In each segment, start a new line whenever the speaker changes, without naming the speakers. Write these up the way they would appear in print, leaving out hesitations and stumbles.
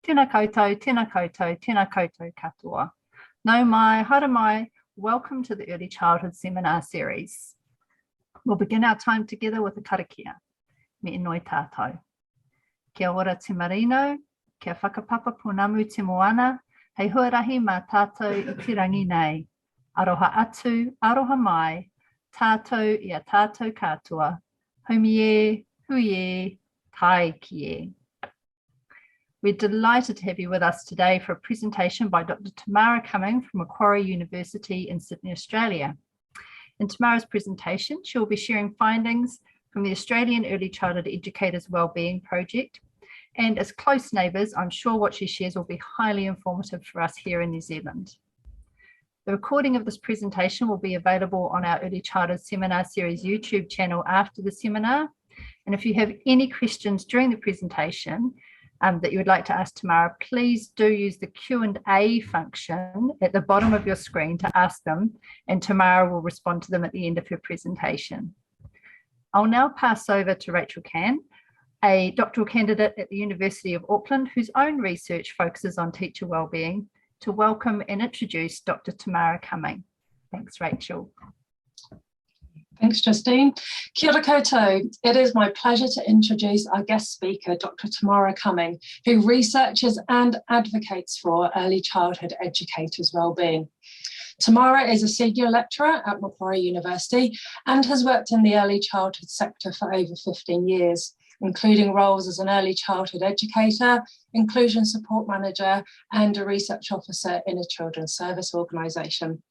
Tēnā koutou, tēnā koutou, tēnā koutou katoa. Nau mai, haere mai, welcome to the Early Childhood Seminar Series. We'll begin our time together with a karakia. Me inoi tātou. Kia ora te marino, kia whakapapa punamu te moana, hei huarahi mā tātou I te rangi nei. Aroha atu, aroha mai, tātou I a tātou katoa. Haumi e, hui e, tai ki e. We're delighted to have you with us today for a presentation by Dr. Tamara Cumming from Macquarie University in Sydney, Australia. In Tamara's presentation, she'll be sharing findings from the Australian Early Childhood Educators Wellbeing Project. And as close neighbours, I'm sure what she shares will be highly informative for us here in New Zealand. The recording of this presentation will be available on our Early Childhood Seminar Series YouTube channel after the seminar. And if you have any questions during the presentation, that you would like to ask Tamara, please do use the Q&A function at the bottom of your screen to ask them, and Tamara will respond to them at the end of her presentation. I'll now pass over to Rachel Cann, a doctoral candidate at the University of Auckland whose own research focuses on teacher wellbeing, to welcome and introduce Dr. Tamara Cumming. Thanks, Rachel.
Thanks, Justine. Kia ora koutou. It is my pleasure to introduce our guest speaker, Dr. Tamara Cumming, who researches and advocates for early childhood educators' wellbeing. Tamara is a senior lecturer at Macquarie University and has worked in the early childhood sector for over 15 years, including roles as an early childhood educator, inclusion support manager, and a research officer in a children's service organisation.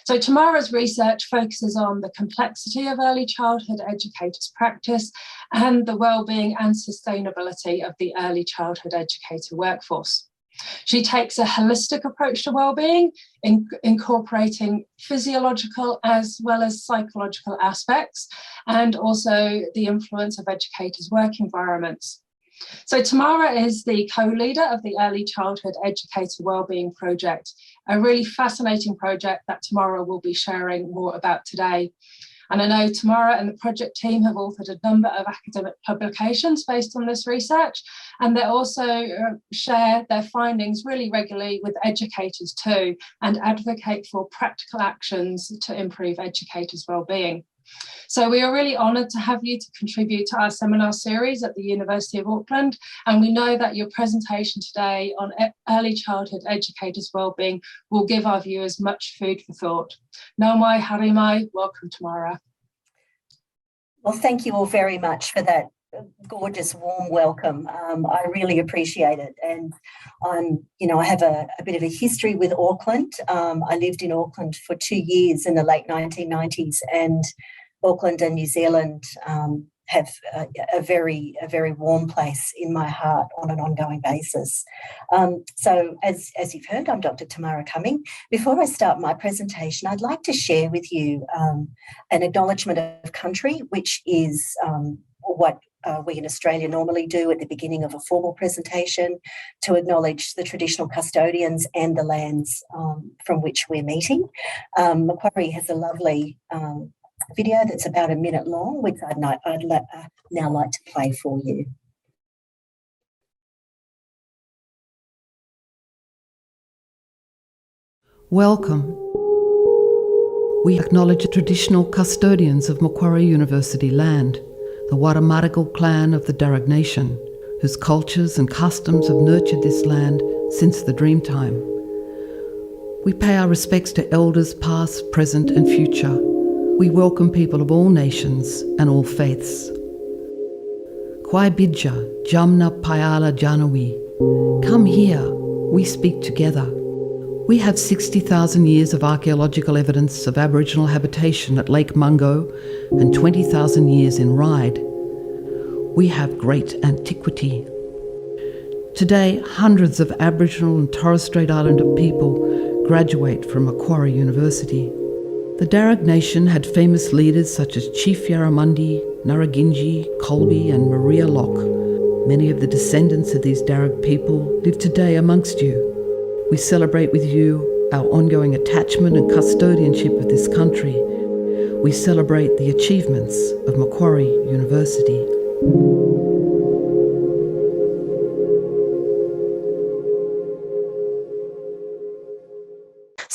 So Tamara's research focuses on the complexity of early childhood educators' practice and the wellbeing and sustainability of the early childhood educator workforce. She takes a holistic approach to wellbeing, incorporating physiological as well as psychological aspects, and also the influence of educators' work environments. So Tamara is the co-leader of the Early Childhood Educator Wellbeing Project, a really fascinating project that Tamara will be sharing more about today. And I know Tamara and the project team have authored a number of academic publications based on this research, and they also share their findings really regularly with educators too, and advocate for practical actions to improve educators' wellbeing. So we are really honoured to have you to contribute to our seminar series at the University of Auckland, and we know that your presentation today on early childhood educators' wellbeing will give our viewers much food for thought. Nau mai, haere mai, welcome Tamara.
Well, thank you all very much for that gorgeous warm welcome. I really appreciate it, and I have a bit of a history with Auckland. I lived in Auckland for 2 years in the late 1990s, and Auckland and New Zealand have a very warm place in my heart on an ongoing basis. So as you've heard, I'm Dr. Tamara Cumming. Before I start my presentation, I'd like to share with you an acknowledgement of country, which is what we in Australia normally do at the beginning of a formal presentation to acknowledge the traditional custodians and the lands from which we're meeting. Macquarie has a lovely video that's about a minute long, which I'd now like to play for you.
Welcome. We acknowledge the traditional custodians of Macquarie University land, the Waramaragal clan of the Darug Nation, whose cultures and customs have nurtured this land since the Dreamtime. We pay our respects to elders past, present and future. We welcome people of all nations and all faiths. Kwai Bidja, Jamna Payala Janawi. Come here, we speak together. We have 60,000 years of archaeological evidence of Aboriginal habitation at Lake Mungo and 20,000 years in Ryde. We have great antiquity. Today, hundreds of Aboriginal and Torres Strait Islander people graduate from Macquarie University. The Darug Nation had famous leaders such as Chief Yarramundi, Naraginji, Colby and Maria Locke. Many of the descendants of these Darug people live today amongst you. We celebrate with you our ongoing attachment and custodianship of this country. We celebrate the achievements of Macquarie University.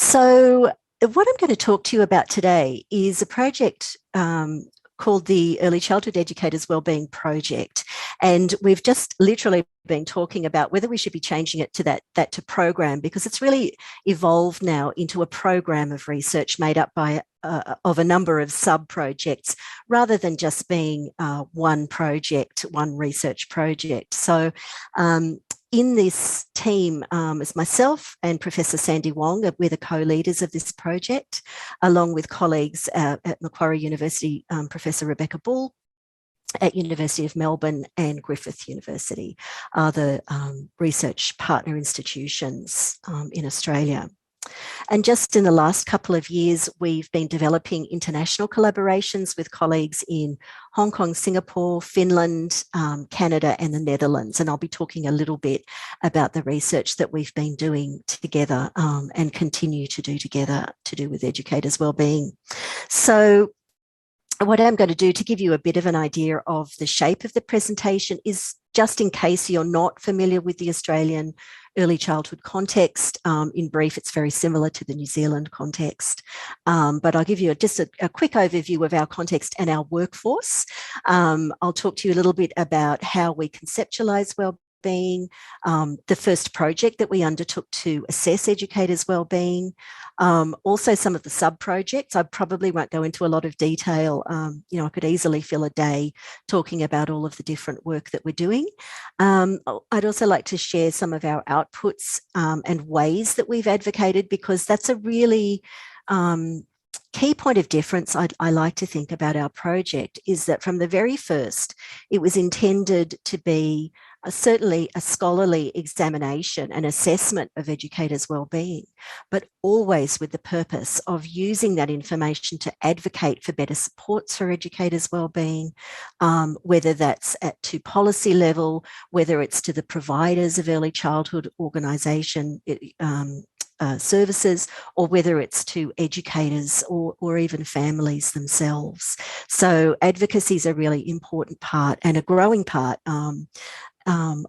So what I'm going to talk to you about today is a project called the Early Childhood Educators Wellbeing Project. And we've just literally been talking about whether we should be changing it to that to program, because it's really evolved now into a program of research made up by of a number of sub-projects, rather than just being one project, one research project. So in this team is myself and Professor Sandy Wong. We're the co-leaders of this project, along with colleagues at Macquarie University, Professor Rebecca Bull at University of Melbourne, and Griffith University are the research partner institutions in Australia. And just in the last couple of years, we've been developing international collaborations with colleagues in Hong Kong, Singapore, Finland, Canada, and the Netherlands. And I'll be talking a little bit about the research that we've been doing together and continue to do together to do with educators' wellbeing. So what I'm going to do to give you a bit of an idea of the shape of the presentation is, just in case you're not familiar with the Australian early childhood context, in brief, it's very similar to the New Zealand context. But I'll give you just a quick overview of our context and our workforce. I'll talk to you a little bit about how we conceptualise wellbeing, the first project that we undertook to assess educators' wellbeing, also some of the sub-projects. I probably won't go into a lot of detail. I could easily fill a day talking about all of the different work that we're doing. I'd also like to share some of our outputs and ways that we've advocated, because that's a really key point of difference I like to think about our project, is that from the very first, it was intended to be certainly a scholarly examination and assessment of educators' wellbeing, but always with the purpose of using that information to advocate for better supports for educators' wellbeing, whether that's to policy level, whether it's to the providers of early childhood organisation services, or whether it's to educators or even families themselves. So advocacy is a really important part and a growing part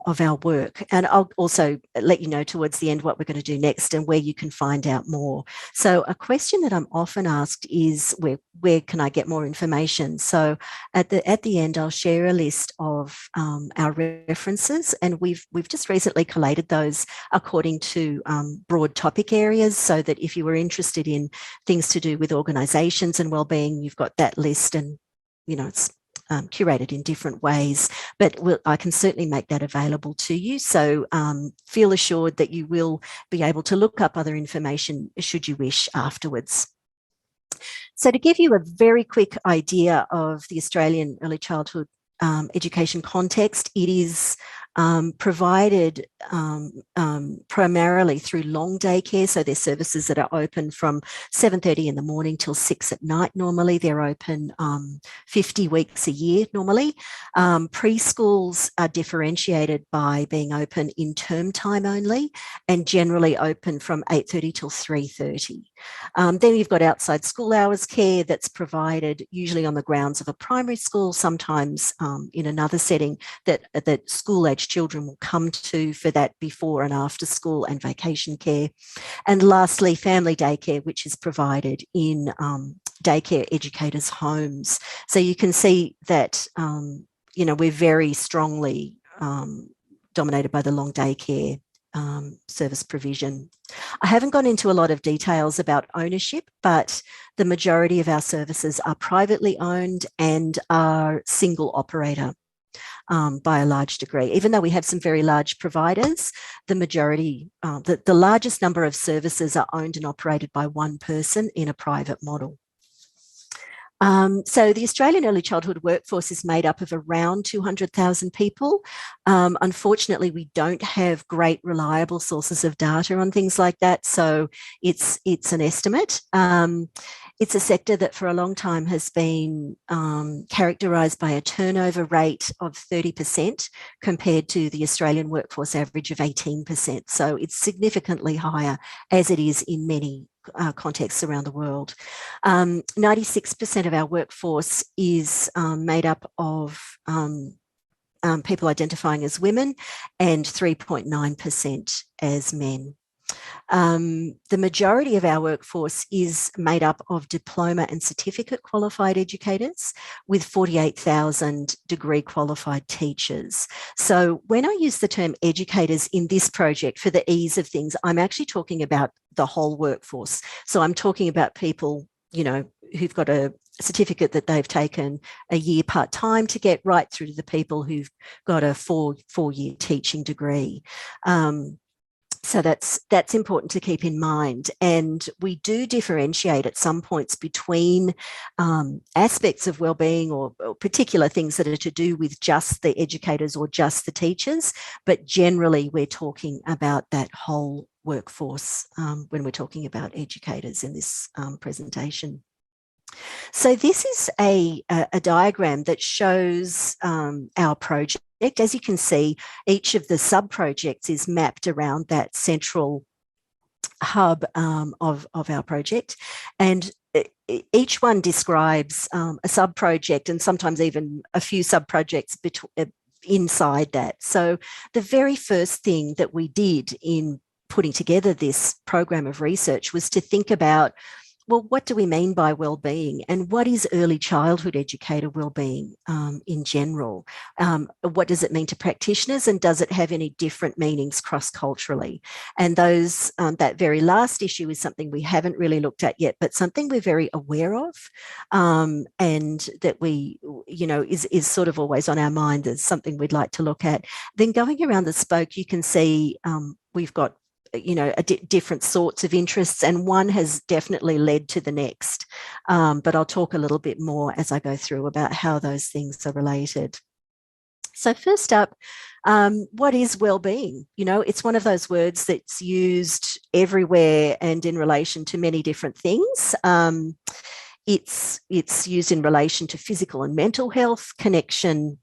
of our work. And I'll also let you know towards the end what we're going to do next and where you can find out more. So a question that I'm often asked is, where can I get more information? So at the end, I'll share a list of our references, and we've just recently collated those according to broad topic areas, so that if you were interested in things to do with organisations and wellbeing, you've got that list, and it's curated in different ways, but I can certainly make that available to you. So feel assured that you will be able to look up other information should you wish afterwards. So to give you a very quick idea of the Australian early childhood education context, it is provided primarily through long day care. So there's services that are open from 7:30 in the morning till 6 at night. Normally they're open 50 weeks a year normally. Preschools are differentiated by being open in term time only, and generally open from 8:30 till 3:30. Then you've got outside school hours care that's provided usually on the grounds of a primary school, sometimes in another setting that school-age children will come to for that before and after school and vacation care. And lastly, family daycare, which is provided in daycare educators' homes. So you can see that, we're very strongly dominated by the long daycare service provision. I haven't gone into a lot of details about ownership, but the majority of our services are privately owned and are single operator by a large degree. Even though we have some very large providers, the majority, the largest number of services are owned and operated by one person in a private model. So the Australian early childhood workforce is made up of around 200,000 people. Unfortunately, we don't have great reliable sources of data on things like that, so it's an estimate. It's a sector that for a long time has been characterised by a turnover rate of 30% compared to the Australian workforce average of 18%. So it's significantly higher, as it is in many contexts around the world. 96% of our workforce is made up of people identifying as women, and 3.9% as men. The majority of our workforce is made up of diploma and certificate qualified educators with 48,000 degree qualified teachers. So when I use the term educators in this project for the ease of things, I'm actually talking about the whole workforce. So I'm talking about people, you know, who've got a certificate that they've taken a year part-time to get, right through to the people who've got a four-year teaching degree. So that's important to keep in mind. And we do differentiate at some points between aspects of wellbeing or particular things that are to do with just the educators or just the teachers. But generally, we're talking about that whole workforce when we're talking about educators in this presentation. So this is a diagram that shows our project. As you can see, each of the sub-projects is mapped around that central hub of our project. And each one describes a sub-project and sometimes even a few sub-projects inside that. So the very first thing that we did in putting together this program of research was to think about, well, what do we mean by wellbeing, and what is early childhood educator wellbeing in general? What does it mean to practitioners, and does it have any different meanings cross-culturally? And those that very last issue is something we haven't really looked at yet, but something we're very aware of, and that we, you know, is sort of always on our mind as something we'd like to look at. Then going around the spoke, you can see we've got, you know, different sorts of interests, and one has definitely led to the next. But I'll talk a little bit more as I go through about how those things are related. So first up, what is well-being? You know, it's one of those words that's used everywhere and in relation to many different things. It's used in relation to physical and mental health, connection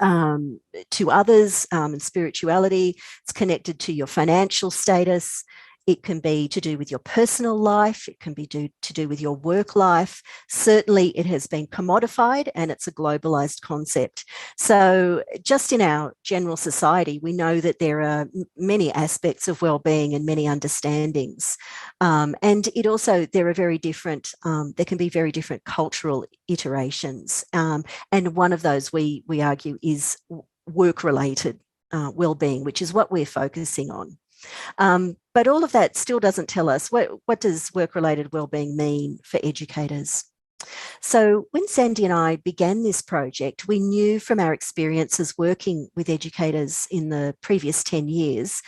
to others, and spirituality. It's connected to your financial status. It can be to do with your personal life. It can be to do with your work life. Certainly it has been commodified and it's a globalized concept. So just in our general society, we know that there are many aspects of well-being and many understandings. And it also, there are very different, there can be very different cultural iterations. And one of those we argue is work-related well-being, which is what we're focusing on. But all of that still doesn't tell us what does work-related wellbeing mean for educators. So when Sandy and I began this project, we knew from our experiences working with educators in the previous 10 years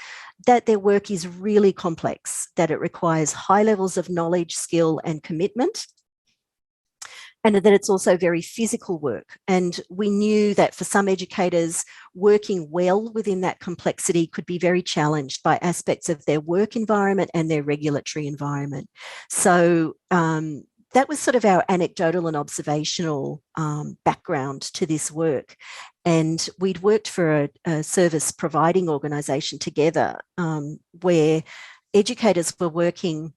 that their work is really complex, that it requires high levels of knowledge, skill, and commitment, and that it's also very physical work. And we knew that for some educators, working well within that complexity could be very challenged by aspects of their work environment and their regulatory environment. So that was sort of our anecdotal and observational background to this work. And we'd worked for a service providing organisation together where educators were working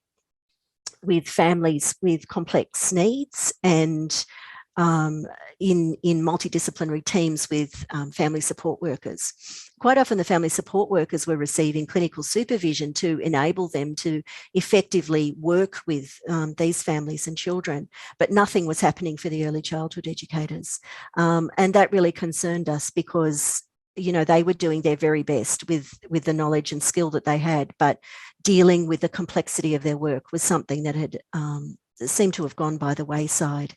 with families with complex needs and in multidisciplinary teams with family support workers. Quite often the family support workers were receiving clinical supervision to enable them to effectively work with these families and children, but nothing was happening for the early childhood educators. And that really concerned us because, you know, they were doing their very best with the knowledge and skill that they had, but dealing with the complexity of their work was something that had seemed to have gone by the wayside.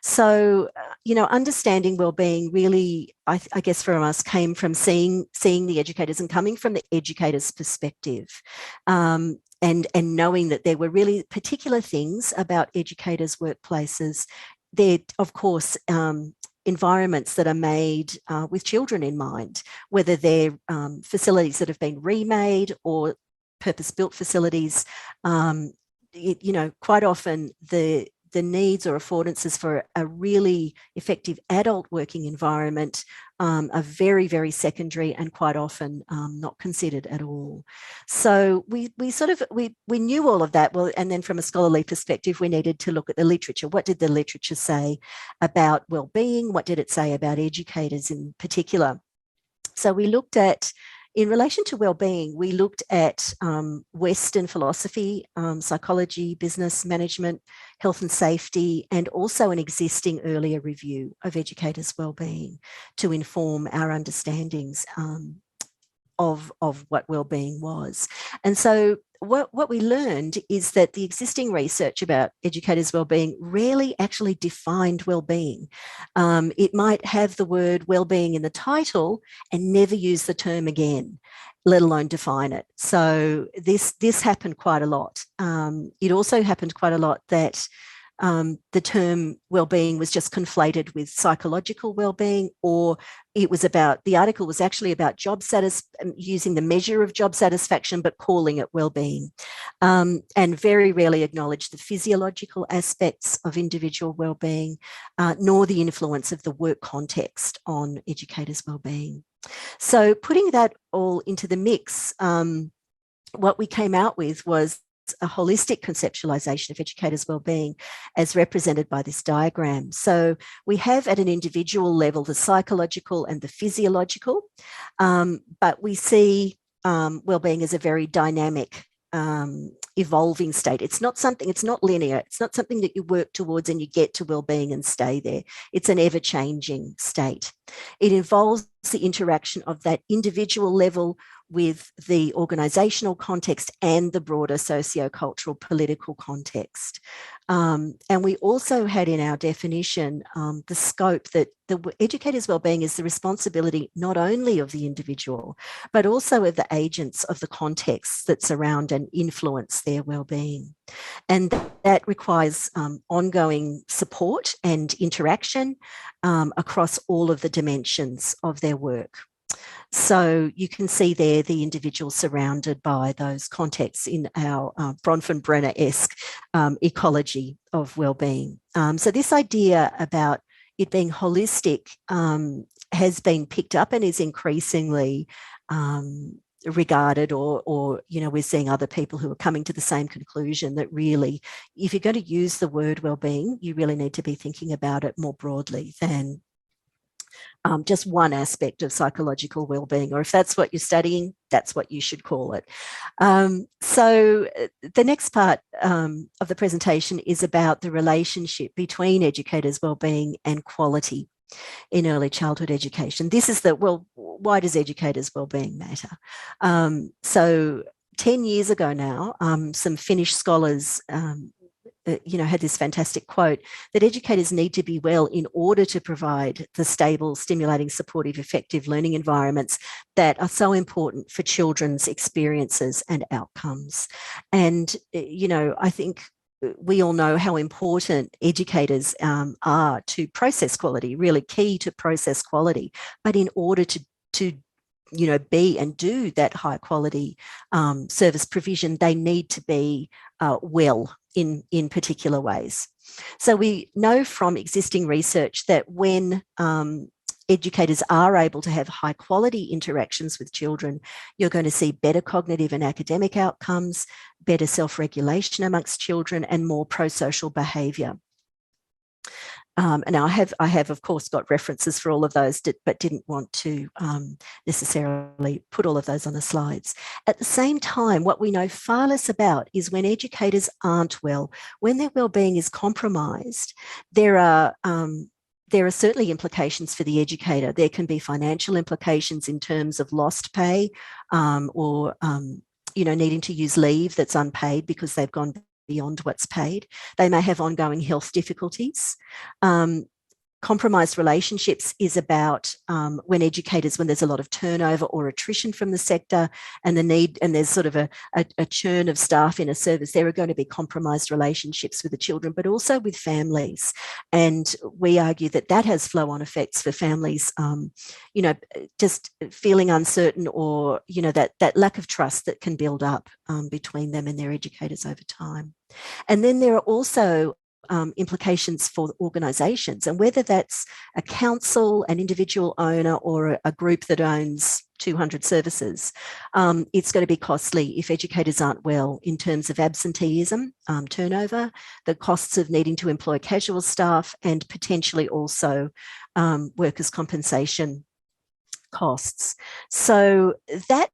So, you know, understanding wellbeing really, I guess for us, came from seeing the educators and coming from the educators' perspective. And knowing that there were really particular things about educators' workplaces. They're, of course, environments that are made with children in mind, whether they're facilities that have been remade or purpose-built facilities. You know, quite often the needs or affordances for a really effective adult working environment are very, very secondary and quite often not considered at all. So we knew all of that. Well, and then from a scholarly perspective, we needed to look at the literature. What did the literature say about wellbeing? What did it say about educators in particular? So we looked at in relation to well-being, we looked at Western philosophy, psychology, business management, health and safety, and also an existing earlier review of educators' well-being to inform our understandings of what well-being was. And so what we learned is that the existing research about educators' well-being rarely actually defined well-being. It might have the word well-being in the title and never use the term again, let alone define it. So this happened quite a lot. It also happened quite a lot that the term well-being was just conflated with psychological well-being, or it was about, the article was actually about using the measure of job satisfaction, but calling it well-being, and very rarely acknowledged the physiological aspects of individual well-being, nor the influence of the work context on educators' well-being. So putting that all into the mix, what we came out with was a holistic conceptualization of educators' well-being as represented by this diagram. So we have at an individual level the psychological and the physiological, but we see well-being as a very dynamic, evolving state. It's not linear. It's not something that you work towards and you get to well-being and stay there. It's an ever-changing state. It involves the interaction of that individual level with the organisational context and the broader socio-cultural political context. And we also had in our definition the scope that the educator's wellbeing is the responsibility not only of the individual, but also of the agents of the context that surround and influence their wellbeing. And that requires ongoing support and interaction across all of the dimensions of their work. So you can see there the individual surrounded by those contexts in our Bronfenbrenner-esque ecology of wellbeing. So this idea about it being holistic has been picked up and is increasingly regarded, or we're seeing other people who are coming to the same conclusion that really, if you're going to use the word wellbeing, you really need to be thinking about it more broadly than just one aspect of psychological well-being, or if that's what you're studying, that's what you should call it. So the next part of the presentation is about the relationship between educators' well-being and quality in early childhood education. This is why does educators' well-being matter? So 10 years ago now, some Finnish scholars had this fantastic quote that educators need to be well in order to provide the stable, stimulating, supportive, effective learning environments that are so important for children's experiences and outcomes. And, I think we all know how important educators are to process quality, really key to process quality. But in order to be and do that high quality service provision, they need to be well in particular ways. So we know from existing research that when educators are able to have high quality interactions with children, you're going to see better cognitive and academic outcomes, better self-regulation amongst children, and more pro-social behaviour. And I have, of course, got references for all of those, but didn't want to necessarily put all of those on the slides. At the same time, what we know far less about is when educators aren't well, when their wellbeing is compromised, there are certainly implications for the educator. There can be financial implications in terms of lost pay or needing to use leave that's unpaid because they've gone beyond what's paid. They may have ongoing health difficulties. Compromised relationships is about when there's a lot of turnover or attrition from the sector and there's sort of a churn of staff in a service, there are going to be compromised relationships with the children, but also with families. And we argue that has flow-on effects for families, just feeling uncertain or, that lack of trust that can build up between them and their educators over time. And then there are also implications for organisations, and whether that's a council, an individual owner, or a group that owns 200 services, it's going to be costly if educators aren't well in terms of absenteeism, turnover, the costs of needing to employ casual staff, and potentially also workers' compensation costs. So that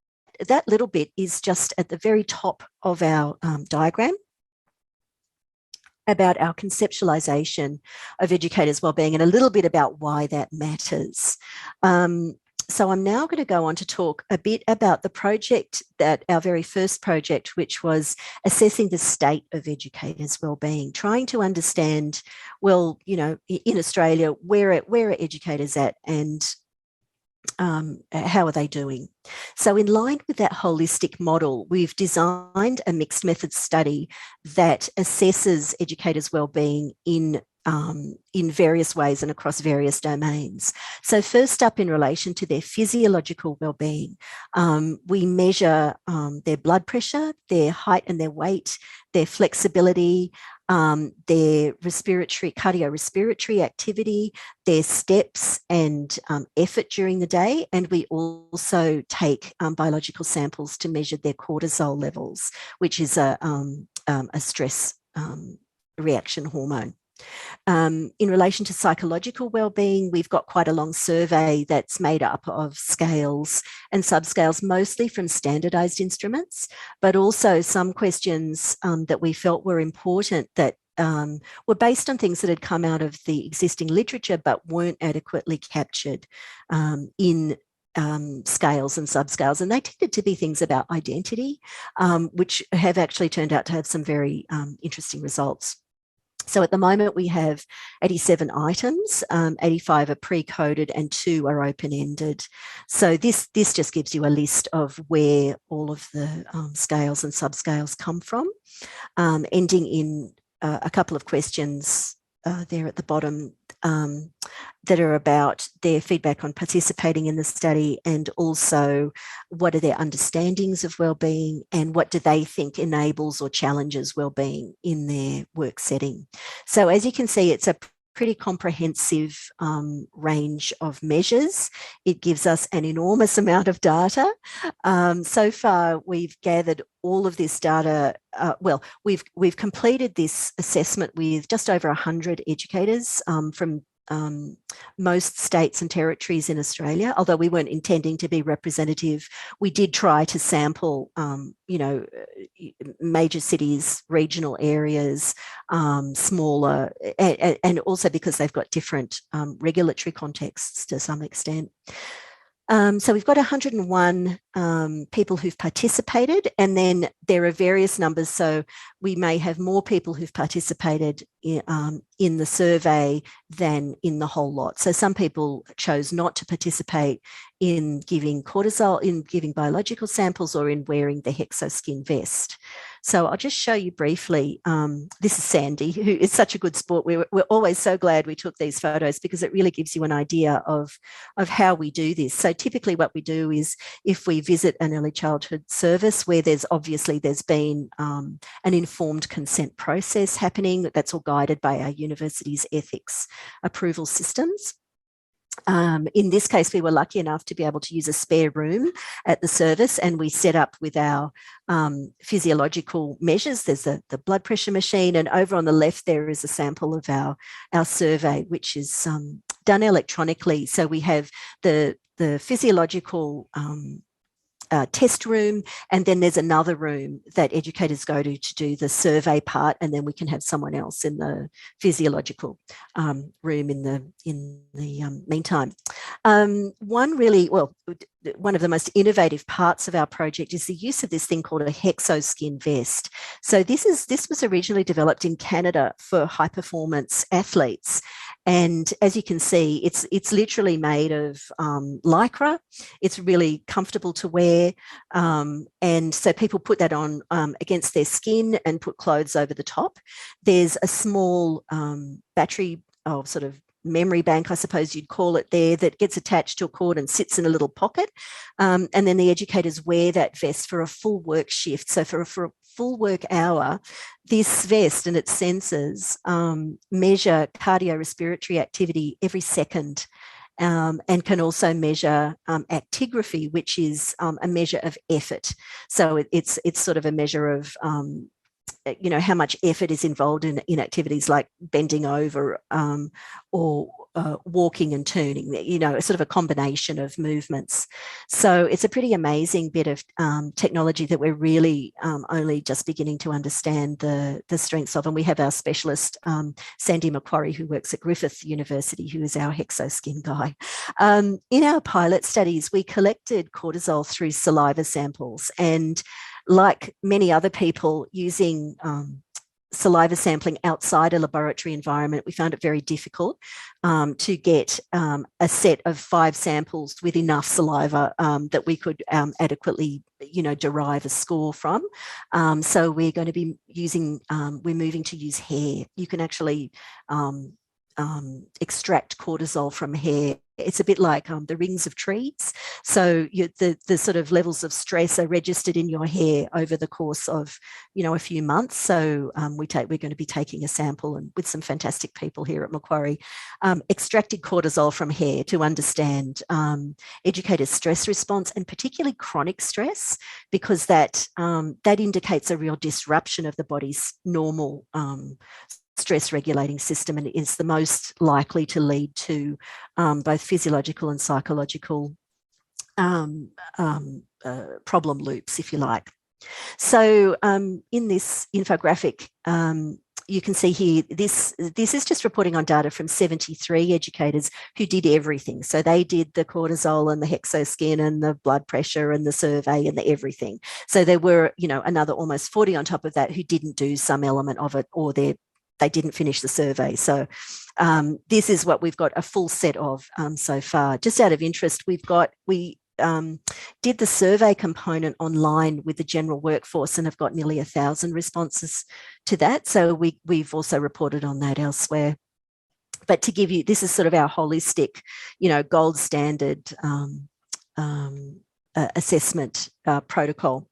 little bit is just at the very top of our diagram about our conceptualisation of educators' wellbeing and a little bit about why that matters. So I'm now going to go on to talk a bit about the project, that our very first project, which was assessing the state of educators' wellbeing, trying to understand, well, you know, in Australia, where are educators at, and how are they doing? So in line with that holistic model, we've designed a mixed method study that assesses educators' wellbeing in various ways and across various domains. So first up, in relation to their physiological wellbeing, we measure their blood pressure, their height and their weight, their flexibility, their cardiorespiratory activity, their steps and effort during the day. And we also take biological samples to measure their cortisol levels, which is a stress reaction hormone. In relation to psychological wellbeing, we've got quite a long survey that's made up of scales and subscales, mostly from standardized instruments, but also some questions that we felt were important that were based on things that had come out of the existing literature but weren't adequately captured in scales and subscales. And they tended to be things about identity, which have actually turned out to have some very interesting results. So at the moment we have 87 items, 85 are pre-coded and 2 are open-ended. So this just gives you a list of where all of the scales and subscales come from, ending in a couple of questions there at the bottom that are about their feedback on participating in the study, and also what are their understandings of wellbeing and what do they think enables or challenges wellbeing in their work setting. So as you can see, it's a pretty comprehensive range of measures. It gives us an enormous amount of data. So far, we've gathered all of this data. We've completed this assessment with just over 100 educators from most states and territories in Australia. Although we weren't intending to be representative, we did try to sample, major cities, regional areas, smaller, and also because they've got different regulatory contexts to some extent. So we've got 101 people who've participated, and then there are various numbers. So we may have more people who've participated in the survey than in the whole lot. So some people chose not to participate in giving cortisol, in giving biological samples, or in wearing the hexoskin vest. So I'll just show you briefly. This is Sandy, who is such a good sport. We're always so glad we took these photos because it really gives you an idea of how we do this. So typically what we do is, if we visit an early childhood service where there's been an informed consent process happening, that's all guided by our university's ethics approval systems. In this case, we were lucky enough to be able to use a spare room at the service, and we set up with our physiological measures. There's the blood pressure machine, and over on the left there is a sample of our survey, which is done electronically. So we have the physiological test room, and then there's another room that educators go to do the survey part, and then we can have someone else in the physiological room in the meantime. One of the most innovative parts of our project is the use of this thing called a hexoskin vest. So this was originally developed in Canada for high performance athletes. And as you can see, it's literally made of lycra. It's really comfortable to wear. And so people put that on against their skin and put clothes over the top. There's a small battery, sort of memory bank, I suppose you'd call it there, that gets attached to a cord and sits in a little pocket. And then the educators wear that vest for a full work shift. So for a full work hour, this vest and its sensors measure cardiorespiratory activity every second, and can also measure actigraphy, which is a measure of effort. So it's sort of a measure of how much effort is involved in activities like bending over or walking and turning, sort of a combination of movements. So it's a pretty amazing bit of technology that we're really only just beginning to understand the strengths of. And we have our specialist, Sandy Macquarie, who works at Griffith University, who is our hexoskin guy. In our pilot studies, we collected cortisol through saliva samples, and like many other people using saliva sampling outside a laboratory environment, we found it very difficult to get a set of 5 samples with enough saliva that we could adequately, derive a score from. So we're going to be using, we're moving to use hair. You can actually extract cortisol from hair. It's a bit like the rings of trees. So the sort of levels of stress are registered in your hair over the course of, a few months. So we're going to be taking a sample, and with some fantastic people here at Macquarie, extracted cortisol from hair to understand educators' stress response, and particularly chronic stress, because that indicates a real disruption of the body's normal stress regulating system, and is the most likely to lead to both physiological and psychological problem loops, if you like. So in this infographic, you can see here, this is just reporting on data from 73 educators who did everything. So they did the cortisol and the hexoskin and the blood pressure and the survey and the everything. So there were, another almost 40 on top of that who didn't do some element of it, or they didn't finish the survey. So this is what we've got a full set of so far. Just out of interest, we did the survey component online with the general workforce and have got nearly 1,000 responses to that. So we've also reported on that elsewhere. But to give you, this is sort of our holistic, gold standard assessment protocol.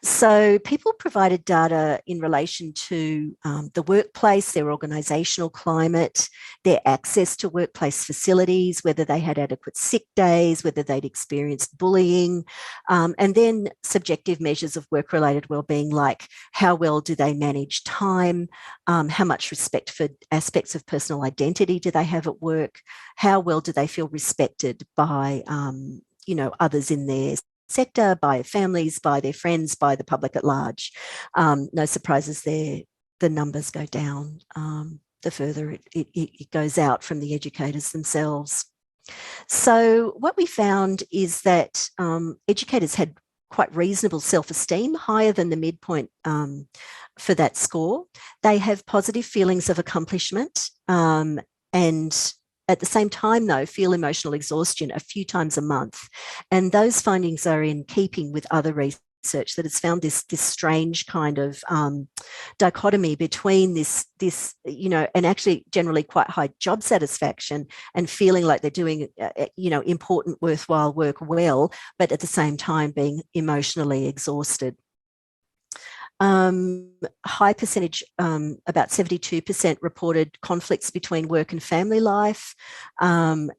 So people provided data in relation to the workplace, their organisational climate, their access to workplace facilities, whether they had adequate sick days, whether they'd experienced bullying, and then subjective measures of work-related wellbeing, like how well do they manage time, how much respect for aspects of personal identity do they have at work, how well do they feel respected by others in their sector, by families, by their friends, by the public at large. No surprises there, the numbers go down the further it goes out from the educators themselves. So what we found is that educators had quite reasonable self-esteem, higher than the midpoint for that score. They have positive feelings of accomplishment, and at the same time, though, feel emotional exhaustion a few times a month. And those findings are in keeping with other research that has found this strange kind of dichotomy between this and actually generally quite high job satisfaction and feeling like they're doing, important, worthwhile work well, but at the same time being emotionally exhausted. High percentage, about 72% reported conflicts between work and family life, and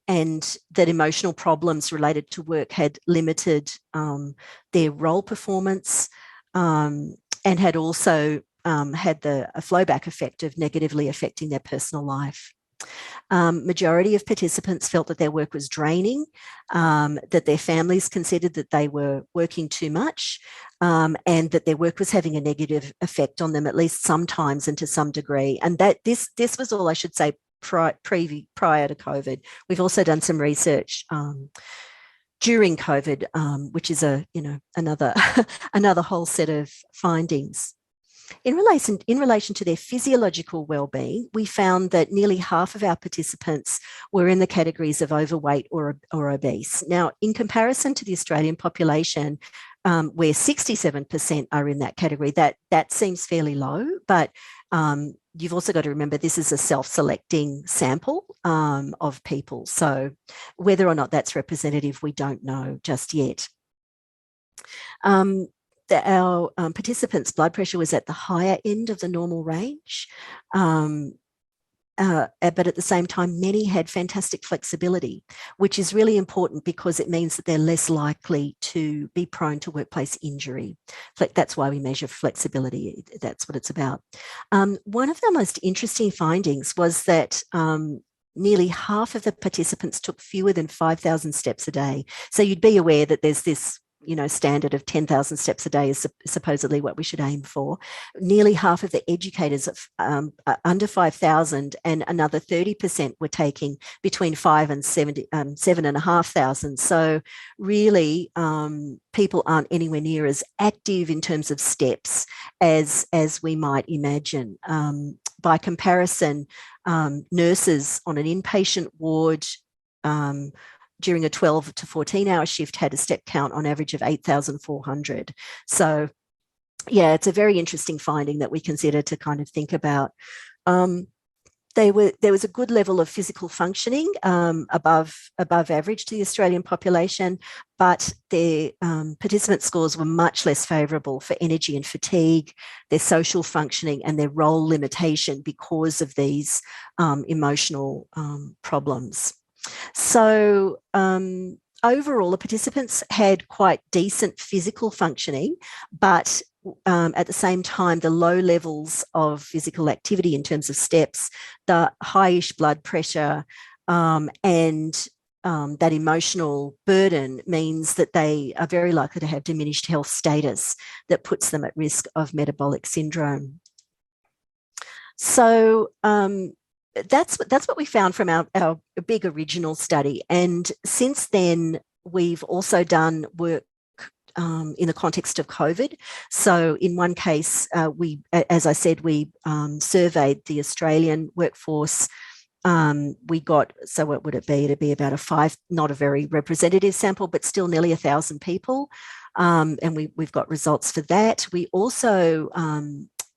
that emotional problems related to work had limited their role performance, and had also had a flowback effect of negatively affecting their personal life. Majority of participants felt that their work was draining, that their families considered that they were working too much, and that their work was having a negative effect on them, at least sometimes and to some degree. And that this was all, I should say, prior to COVID. We've also done some research during COVID, which is another another whole set of findings. In relation to their physiological well-being, we found that nearly half of our participants were in the categories of overweight or obese. Now, in comparison to the Australian population, where 67% are in that category, that seems fairly low, but you've also got to remember this is a self-selecting sample of people. So whether or not that's representative, we don't know just yet. Our participants' blood pressure was at the higher end of the normal range, but at the same time, many had fantastic flexibility, which is really important because it means that they're less likely to be prone to workplace injury. That's why we measure flexibility. That's what it's about. One of the most interesting findings was that nearly half of the participants took fewer than 5,000 steps a day. So you'd be aware that there's this standard of 10,000 steps a day is supposedly what we should aim for. Nearly half of the educators under 5,000, and another 30% were taking between 5 and 7,500. So really, people aren't anywhere near as active in terms of steps as we might imagine. By comparison, nurses on an inpatient ward during a 12 to 14-hour shift had a step count on average of 8,400. So, yeah, it's a very interesting finding that we consider to kind of think about. There was a good level of physical functioning above average to the Australian population, but their participant scores were much less favourable for energy and fatigue, their social functioning and their role limitation because of these emotional problems. So overall, the participants had quite decent physical functioning, but at the same time, the low levels of physical activity in terms of steps, the highish blood pressure, and that emotional burden means that they are very likely to have diminished health status that puts them at risk of metabolic syndrome. So that's what we found from our big original study. And since then, we've also done work in the context of COVID. So in one case, as I said, we surveyed the Australian workforce. We got, so what would it be? It'd be about not a very representative sample, but still nearly 1,000 people. And we've got results for that. We also,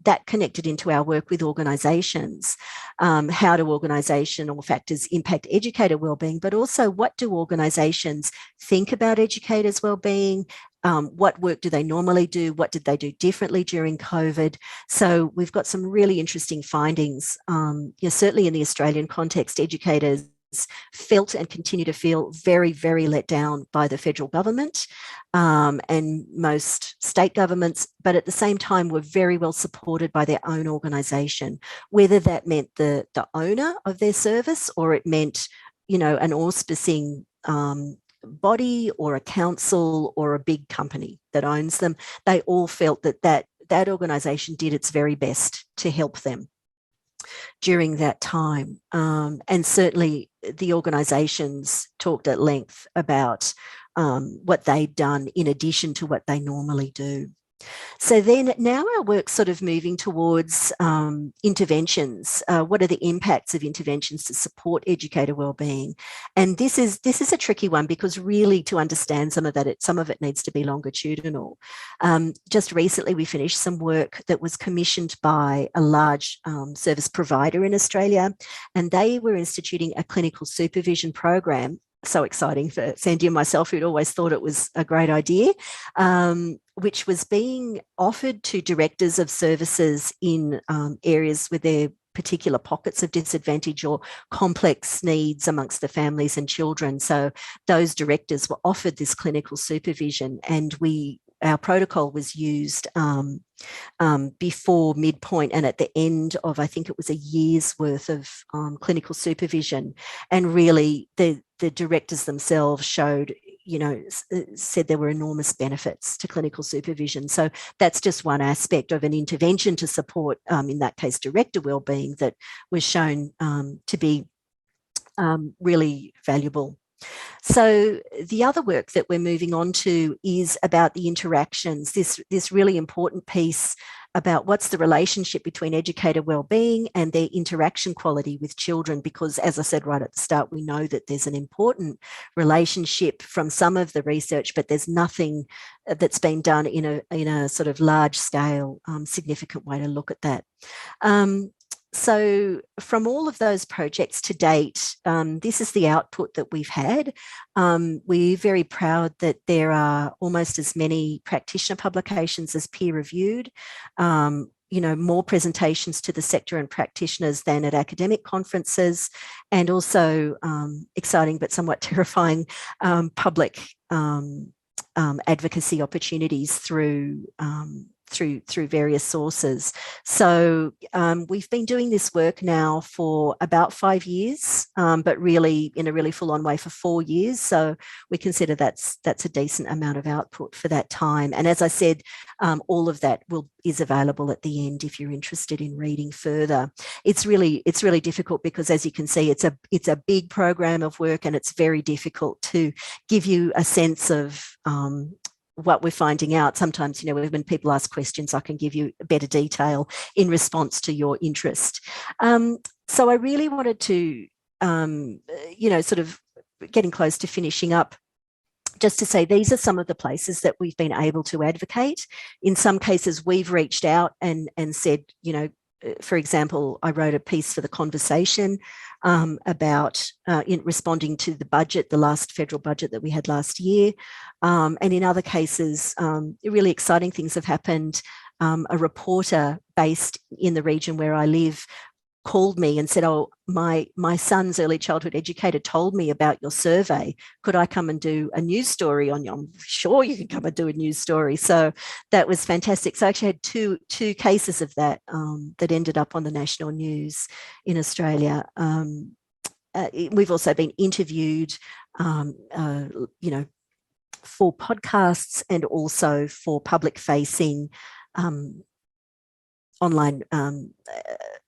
that connected into our work with organisations. How do organisational factors impact educator wellbeing, but also what do organisations think about educators' wellbeing? What work do they normally do? What did they do differently during COVID? So we've got some really interesting findings. Certainly in the Australian context, educators felt and continue to feel very, very let down by the federal government and most state governments, but at the same time were very well supported by their own organisation, whether that meant the owner of their service or it meant, an auspicing body or a council or a big company that owns them. They all felt that organisation did its very best to help them during that time. And certainly the organisations talked at length about what they'd done in addition to what they normally do. So then now our work's sort of moving towards interventions. What are the impacts of interventions to support educator wellbeing? And this is a tricky one because really to understand some of it needs to be longitudinal. Just recently we finished some work that was commissioned by a large service provider in Australia, and they were instituting a clinical supervision program. So exciting for Sandy and myself, who'd always thought it was a great idea, which was being offered to directors of services in areas with their particular pockets of disadvantage or complex needs amongst the families and children. So those directors were offered this clinical supervision, and our protocol was used before midpoint and at the end of, I think it was a year's worth of clinical supervision. And really the directors themselves showed, said there were enormous benefits to clinical supervision. So that's just one aspect of an intervention to support, in that case, director wellbeing that was shown to be really valuable. So the other work that we're moving on to is about the interactions, this really important piece about what's the relationship between educator wellbeing and their interaction quality with children, because as I said right at the start, we know that there's an important relationship from some of the research, but there's nothing that's been done in a sort of large scale, significant way to look at that. So from all of those projects to date, this is the output that we've had. We're very proud that there are almost as many practitioner publications as peer-reviewed, more presentations to the sector and practitioners than at academic conferences, and also exciting but somewhat terrifying public advocacy opportunities through through various sources. So we've been doing this work now for about 5 years, but really in a really full-on way for 4 years. So we consider that's a decent amount of output for that time. And as I said, all of that is available at the end if you're interested in reading further. It's really difficult because, as you can see, it's a big program of work, and it's very difficult to give you a sense of what we're finding out. Sometimes, when people ask questions, I can give you better detail in response to your interest. So I really wanted to, sort of getting close to finishing up, just to say these are some of the places that we've been able to advocate. In some cases, we've reached out and said, for example, I wrote a piece for The Conversation about in responding to the budget, the last federal budget that we had last year. And in other cases, really exciting things have happened. A reporter based in the region where I live called me and said, oh, my son's early childhood educator told me about your survey. Could I come and do a news story on you? I'm sure you can come and do a news story. So that was fantastic. So I actually had two cases of that that ended up on the national news in Australia. We've also been interviewed, for podcasts and also for public-facing online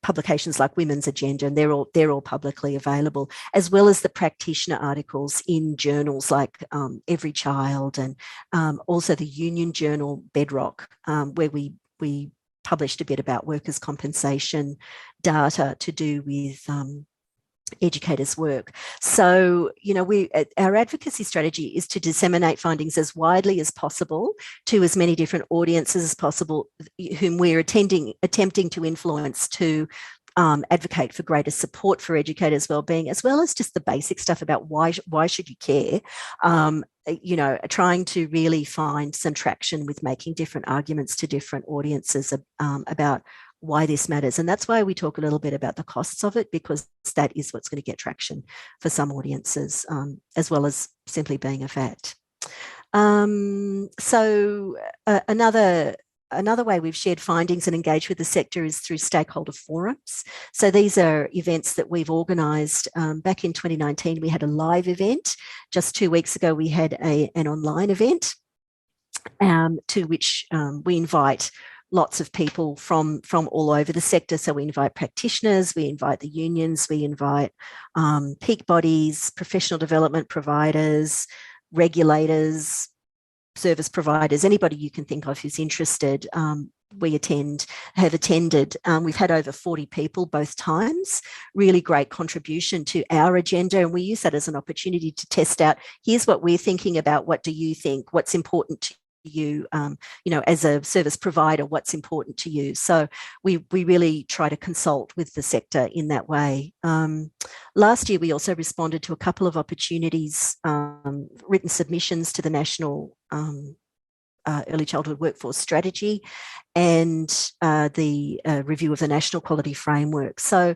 publications like Women's Agenda, and they're all publicly available, as well as the practitioner articles in journals like Every Child, and also the union journal Bedrock, where we published a bit about workers' compensation data to do with educators' work. So, our advocacy strategy is to disseminate findings as widely as possible to as many different audiences as possible, whom we're attempting to influence to advocate for greater support for educators' wellbeing, as well as just the basic stuff about why should you care. Trying to really find some traction with making different arguments to different audiences about why this matters. And that's why we talk a little bit about the costs of it, because that is what's going to get traction for some audiences, as well as simply being a fact. Another way we've shared findings and engaged with the sector is through stakeholder forums. So these are events that we've organised. Back in 2019, we had a live event. Just 2 weeks ago, we had an online event to which we invite lots of people from all over the sector. So we invite practitioners, we invite the unions, we invite peak bodies, professional development providers, regulators, service providers, anybody you can think of who's interested. We have attended. We've had over 40 people both times, really great contribution to our agenda. And we use that as an opportunity to test out, here's what we're thinking about, what do you think, what's important to you, as a service provider, what's important to you. So we really try to consult with the sector in that way. Last year, we also responded to a couple of opportunities, written submissions to the National Early Childhood Workforce Strategy and the review of the National Quality Framework. So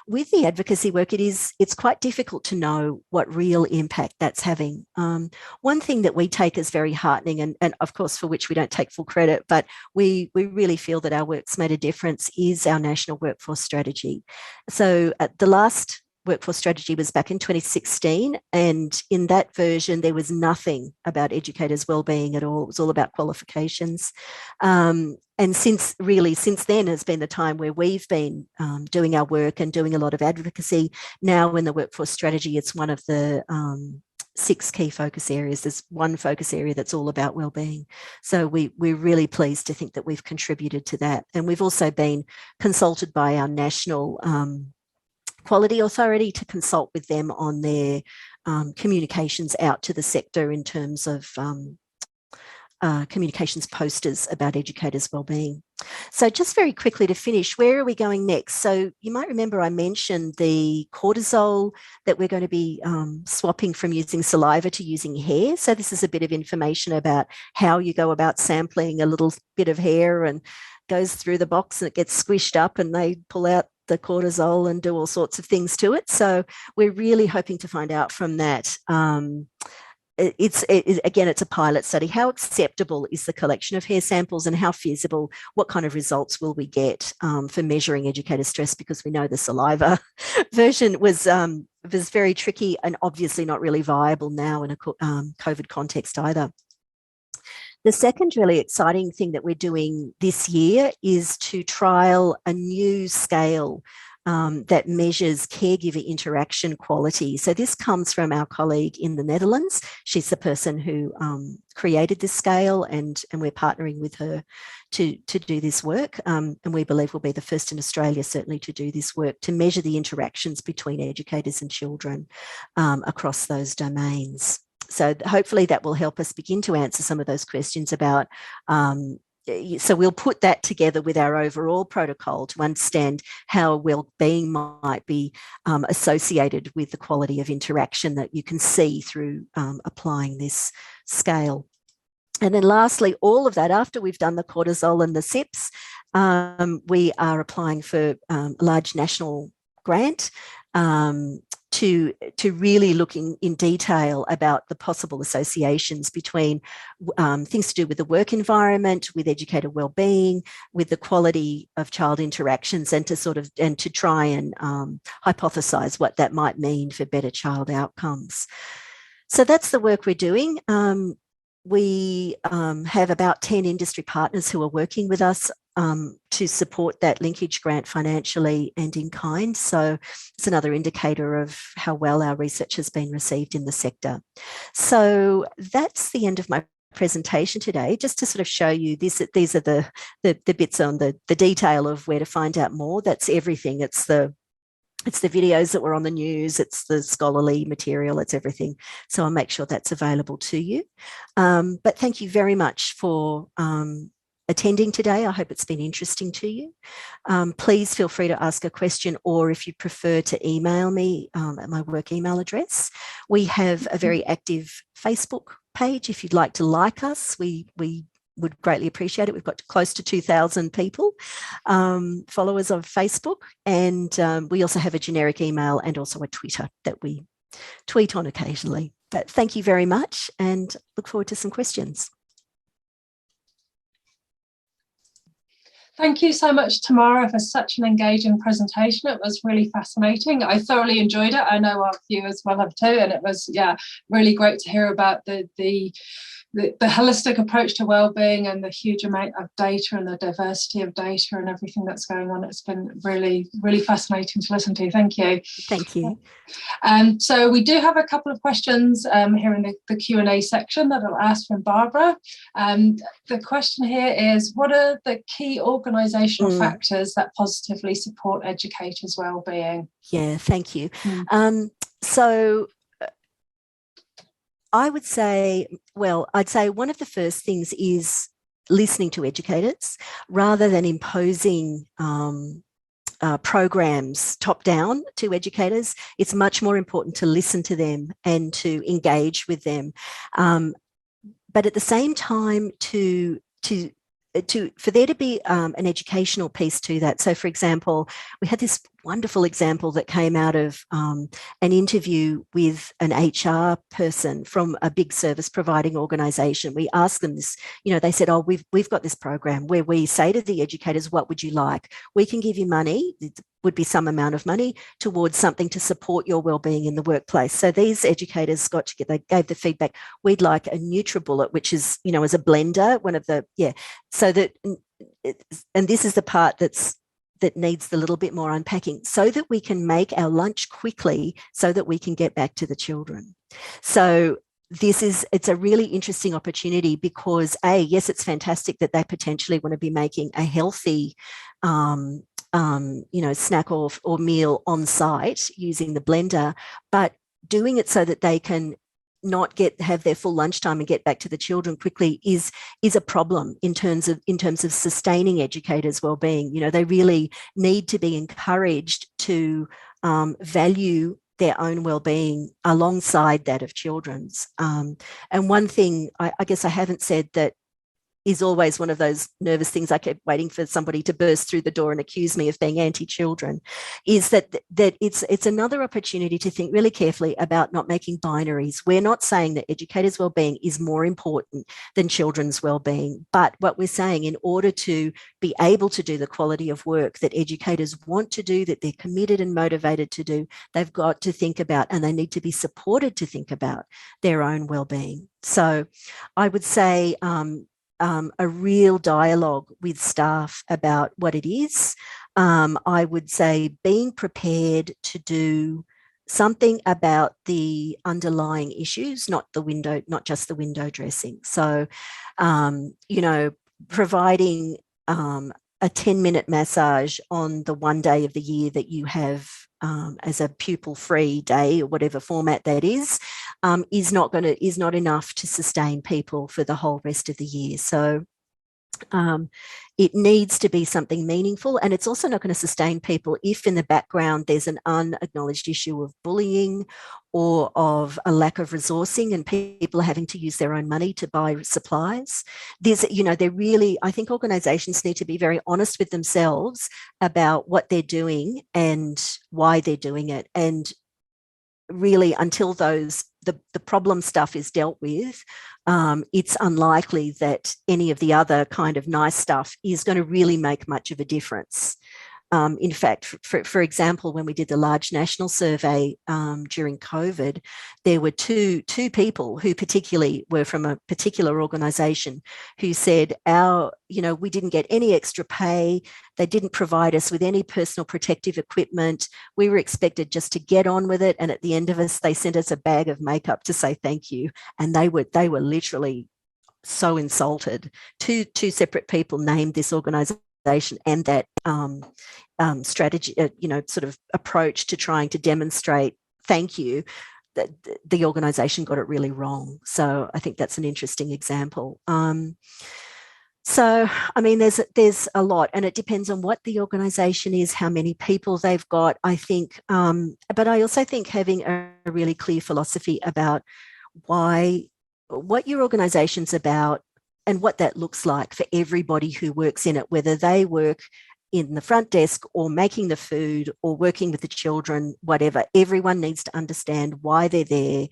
with the advocacy work, it's quite difficult to know what real impact that's having. One thing that we take as very heartening, and of course for which we don't take full credit, but we really feel that our work's made a difference, is our National Workforce Strategy. So the last Workforce Strategy was back in 2016, and in that version there was nothing about educators' wellbeing at all. It was all about qualifications. And since then has been the time where we've been doing our work and doing a lot of advocacy. Now in the Workforce Strategy, it's one of the 6 key focus areas. There's one focus area that's all about wellbeing. So we're really pleased to think that we've contributed to that. And we've also been consulted by our national Quality Authority to consult with them on their communications out to the sector in terms of communications posters about educators' wellbeing. So just very quickly to finish, where are we going next? So you might remember I mentioned the cortisol that we're going to be swapping from using saliva to using hair. So this is a bit of information about how you go about sampling a little bit of hair, and goes through the box and it gets squished up and they pull out the cortisol and do all sorts of things to it. So we're really hoping to find out from that again, it's a pilot study. How acceptable is the collection of hair samples, and how feasible, what kind of results will we get for measuring educator stress? Because we know the saliva version was very tricky and obviously not really viable now in a COVID context either. The second really exciting thing that we're doing this year is to trial a new scale that measures caregiver interaction quality. So this comes from our colleague in the Netherlands. She's the person who created this scale, and we're partnering with her to do this work. And we believe we'll be the first in Australia, certainly, to do this work, to measure the interactions between educators and children across those domains. So hopefully that will help us begin to answer some of those questions about so we'll put that together with our overall protocol to understand how well-being might be associated with the quality of interaction that you can see through applying this scale. And then lastly, all of that, after we've done the cortisol and the SIPs, we are applying for a large national grant to really looking in detail about the possible associations between things to do with the work environment, with educator wellbeing, with the quality of child interactions, and to try and hypothesize what that might mean for better child outcomes. So that's the work we're doing. We have about 10 industry partners who are working with us to support that linkage grant financially and in kind. So it's another indicator of how well our research has been received in the sector. So that's the end of my presentation today, just to sort of show you this. These are the bits on the detail of where to find out more. That's everything. It's the videos that were on the news, it's the scholarly material, it's everything. So I'll make sure that's available to you. But thank you very much for attending today. I hope it's been interesting to you. Please feel free to ask a question, or if you prefer to email me at my work email address. We have a very active Facebook page. If you'd like to like us, we would greatly appreciate it. We've got close to 2,000 people, followers of Facebook, and we also have a generic email and also a Twitter that we tweet on occasionally. But thank you very much, and look forward to some questions.
Thank you so much, Tamara, for such an engaging presentation. It was really fascinating. I thoroughly enjoyed it. I know our viewers will have too, and it was, yeah, really great to hear about the holistic approach to wellbeing and the huge amount of data and the diversity of data and everything that's going on. It's been really, really fascinating to listen to. Thank you.
Thank you.
So we do have a couple of questions here in the Q&A section that I'll ask from Barbara. The question here is, what are the key organisational factors that positively support educators' wellbeing?
Yeah, thank you. So I would say, well, I'd say one of the first things is listening to educators rather than imposing programs top down to educators. It's much more important to listen to them and to engage with them. But at the same time, for there to be an educational piece to that. So, for example, we had this wonderful example that came out of an interview with an HR person from a big service providing organisation. We asked them this, they said, oh, we've got this program where we say to the educators, what would you like? We can give you money. It would be some amount of money towards something to support your wellbeing in the workplace. So these educators got together, they gave the feedback, we'd like a NutriBullet, which is, as a blender, one of the, so that, and this is the part that needs the little bit more unpacking, so that we can make our lunch quickly so that we can get back to the children. So it's a really interesting opportunity because yes, it's fantastic that they potentially want to be making a healthy snack or meal on site using the blender, but doing it so that they can not have their full lunchtime and get back to the children quickly is a problem in terms of sustaining educators' wellbeing. They really need to be encouraged to value their own wellbeing alongside that of children's. And one thing I guess I haven't said that is always one of those nervous things. I kept waiting for somebody to burst through the door and accuse me of being anti-children, is that it's another opportunity to think really carefully about not making binaries. We're not saying that educators' wellbeing is more important than children's wellbeing, but what we're saying, in order to be able to do the quality of work that educators want to do, that they're committed and motivated to do, they've got to think about, and they need to be supported to think about, their own wellbeing. So I would say a real dialogue with staff about what it is. I would say being prepared to do something about the underlying issues, not just the window dressing. So, providing a 10-minute massage on the one day of the year that you have as a pupil-free day, or whatever format that is not enough to sustain people for the whole rest of the year. So it needs to be something meaningful, and it's also not going to sustain people if in the background there's an unacknowledged issue of bullying or of a lack of resourcing and people having to use their own money to buy supplies. I think organisations need to be very honest with themselves about what they're doing and why they're doing it. And really, until the problem stuff is dealt with, it's unlikely that any of the other kind of nice stuff is going to really make much of a difference. In fact, for example, when we did the large national survey during COVID, there were two people who particularly were from a particular organisation who said, we didn't get any extra pay. They didn't provide us with any personal protective equipment. We were expected just to get on with it. And at the end of it, they sent us a bag of makeup to say thank you. And they were literally so insulted. Two separate people named this organisation and that strategy, sort of approach to trying to demonstrate thank you, that the organisation got it really wrong. So I think that's an interesting example. So, I mean, there's a lot, and it depends on what the organisation is, how many people they've got, I think. But I also think having a really clear philosophy about what your organisation's about, and what that looks like for everybody who works in it, whether they work in the front desk or making the food or working with the children, whatever. Everyone needs to understand why they're there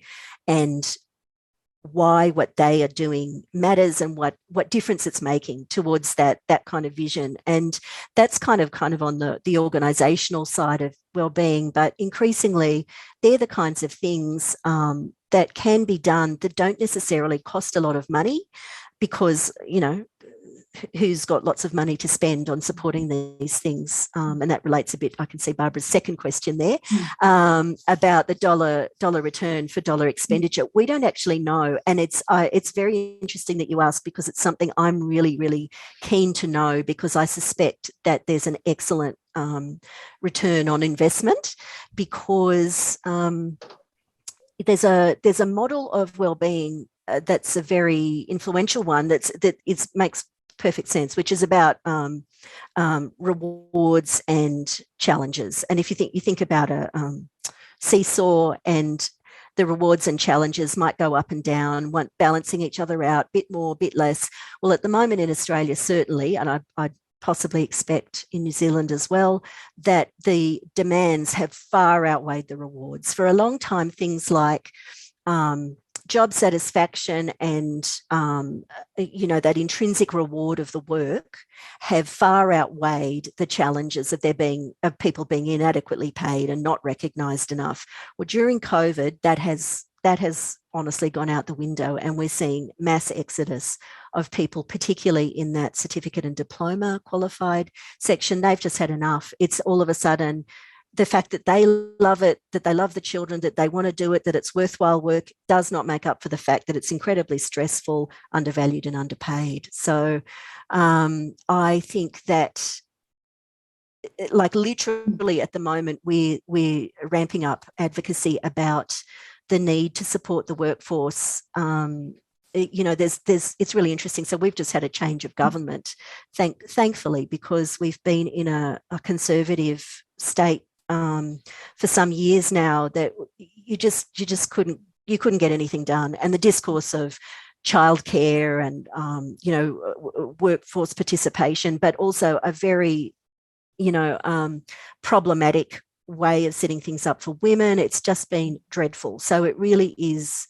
and why what they are doing matters and what difference it's making towards that kind of vision. And that's kind of on the organisational side of wellbeing, but increasingly they're the kinds of things that can be done that don't necessarily cost a lot of money, because, who's got lots of money to spend on supporting these things? And that relates a bit, I can see Barbara's second question there, about the dollar return for dollar expenditure. We don't actually know. And it's very interesting that you ask, because it's something I'm really, really keen to know, because I suspect that there's an excellent return on investment, because there's a model of wellbeing that's a very influential one that makes perfect sense, which is about rewards and challenges. And if you think about a seesaw, and the rewards and challenges might go up and down, balancing each other out, bit more, bit less. Well, at the moment in Australia, certainly, and I possibly expect in New Zealand as well, that the demands have far outweighed the rewards. For a long time, things like job satisfaction and that intrinsic reward of the work have far outweighed the challenges of people being inadequately paid and not recognised enough. Well, during COVID, that has honestly gone out the window, and we're seeing mass exodus of people, particularly in that certificate and diploma qualified section. They've just had enough. It's all of a sudden the fact that they love it, that they love the children, that they want to do it, that it's worthwhile work, does not make up for the fact that it's incredibly stressful, undervalued and underpaid. So I think that, like, literally at the moment, we're ramping up advocacy about the need to support the workforce. It's really interesting. So we've just had a change of government, thankfully, because we've been in a conservative state for some years now, that you just couldn't get anything done. And the discourse of childcare and, workforce participation, but also a very, problematic way of setting things up for women. It's just been dreadful. So it really is,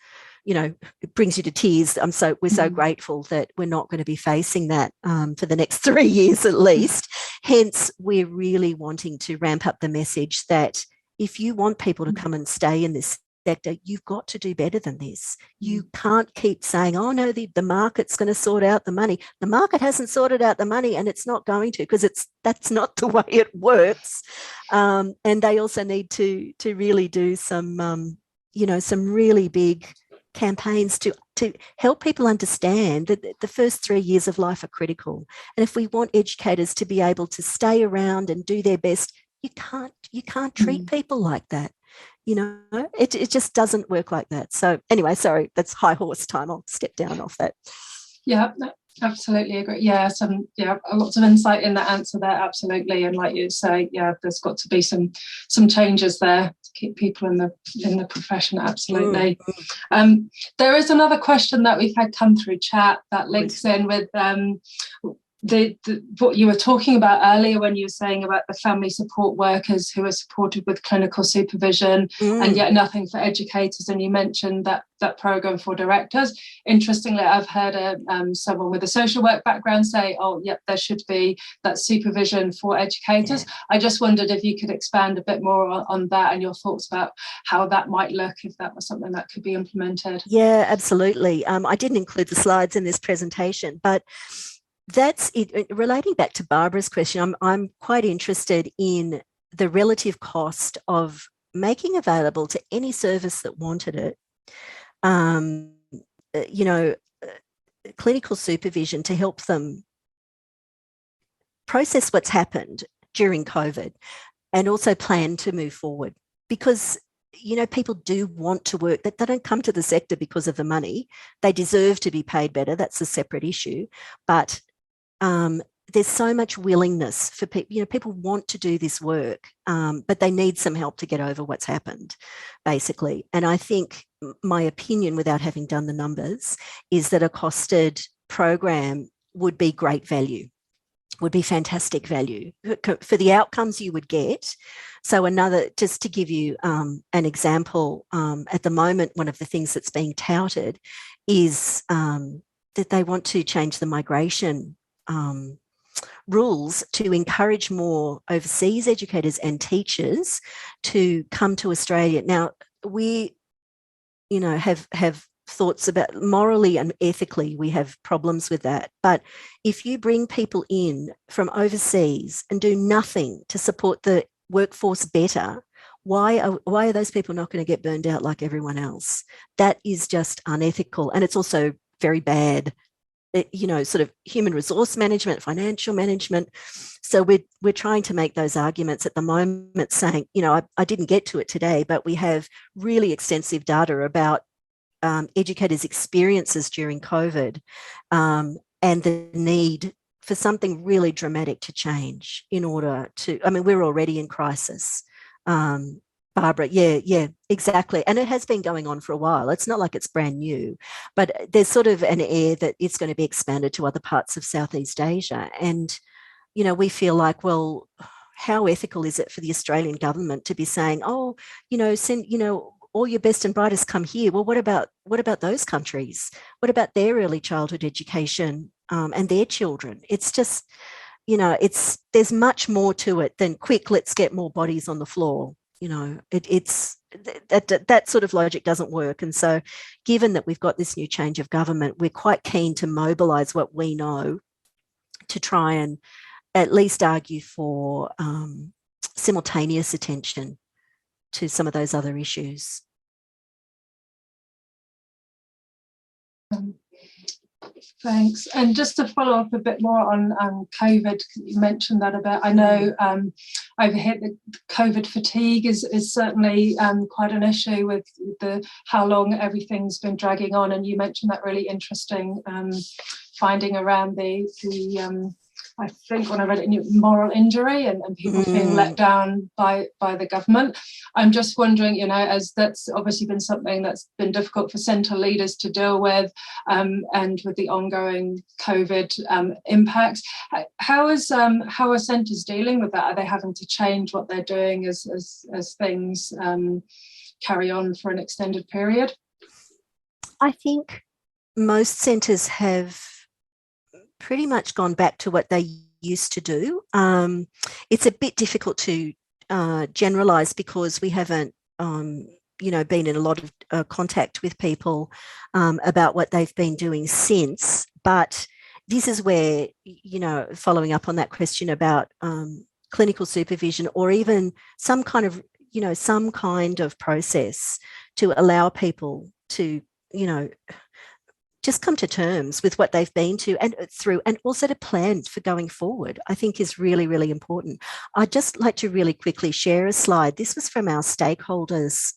it brings you to tears. We're so grateful that we're not going to be facing that for the next 3 years at least. Hence, we're really wanting to ramp up the message that if you want people to come and stay in this sector, you've got to do better than this. You can't keep saying, oh no, the market's going to sort out the money. The market hasn't sorted out the money, and it's not going to, because that's not the way it works. And they also need to really do some some really big campaigns to help people understand that the first 3 years of life are critical. And if we want educators to be able to stay around and do their best, you can't treat people like that. It just doesn't work like that. So anyway, sorry, that's high horse time. I'll step down off that.
Yeah, absolutely agree. Yeah, lots of insight in the answer there. Absolutely, and like you say, there's got to be some changes there to keep people in the profession. Absolutely. There is another question that we've had come through chat that links in with what you were talking about earlier when you were saying about the family support workers who are supported with clinical supervision and yet nothing for educators, and you mentioned that program for directors. Interestingly, I've heard someone with a social work background say, oh yep, there should be that supervision for educators. I just wondered if you could expand a bit more on that and your thoughts about how that might look, if that was something that could be implemented.
Yeah, absolutely. I didn't include the slides in this presentation, but that's it. Relating back to Barbara's question, I'm quite interested in the relative cost of making available to any service that wanted it, clinical supervision to help them process what's happened during COVID and also plan to move forward. Because people do want to work. They don't come to the sector because of the money. They deserve to be paid better. That's a separate issue. But there's so much willingness for people. People want to do this work, but they need some help to get over what's happened, basically. And I think my opinion, without having done the numbers, is that a costed program would be great value, would be fantastic value for the outcomes you would get. So just to give you an example, at the moment, one of the things that's being touted is that they want to change the migration rules to encourage more overseas educators and teachers to come to Australia. Now, we, have thoughts about morally and ethically, we have problems with that. But if you bring people in from overseas and do nothing to support the workforce better, why are those people not going to get burned out like everyone else? That is just unethical. And it's also very bad, sort of human resource management, financial management. So we're trying to make those arguments at the moment, saying, I didn't get to it today, but we have really extensive data about educators' experiences during COVID and the need for something really dramatic to change in order to, we're already in crisis. Barbara, yeah, exactly. And it has been going on for a while. It's not like it's brand new, but there's sort of an air that it's going to be expanded to other parts of Southeast Asia. And, we feel like, well, how ethical is it for the Australian government to be saying, oh, send, all your best and brightest come here? Well, what about those countries? What about their early childhood education and their children? It's just, there's much more to it than quick, let's get more bodies on the floor. It's that sort of logic doesn't work. And so given that we've got this new change of government, we're quite keen to mobilise what we know to try and at least argue for simultaneous attention to some of those other issues.
Thanks. And just to follow up a bit more on COVID, you mentioned that a bit. I know over here the COVID fatigue is certainly quite an issue with how long everything's been dragging on. And you mentioned that really interesting finding around the I think when I read it, moral injury and people being let down by the government. I'm just wondering, you know, as that's obviously been something that's been difficult for centre leaders to deal with, and with the ongoing COVID impacts, how are centres dealing with that? Are they having to change what they're doing as things carry on for an extended period?
I think most centres have pretty much gone back to what they used to do. It's a bit difficult to generalise because we haven't, you know, been in a lot of contact with people about what they've been doing since. But this is where, you know, following up on that question about clinical supervision, or even some kind of, you know, some kind of process to allow people to, you know, just come to terms with what they've been to and through, and also to plan for going forward, I think is really, really important. I'd just like to really quickly share a slide. This was from our stakeholders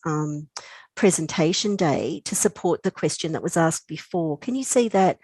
presentation day to support the question that was asked before. Can you see that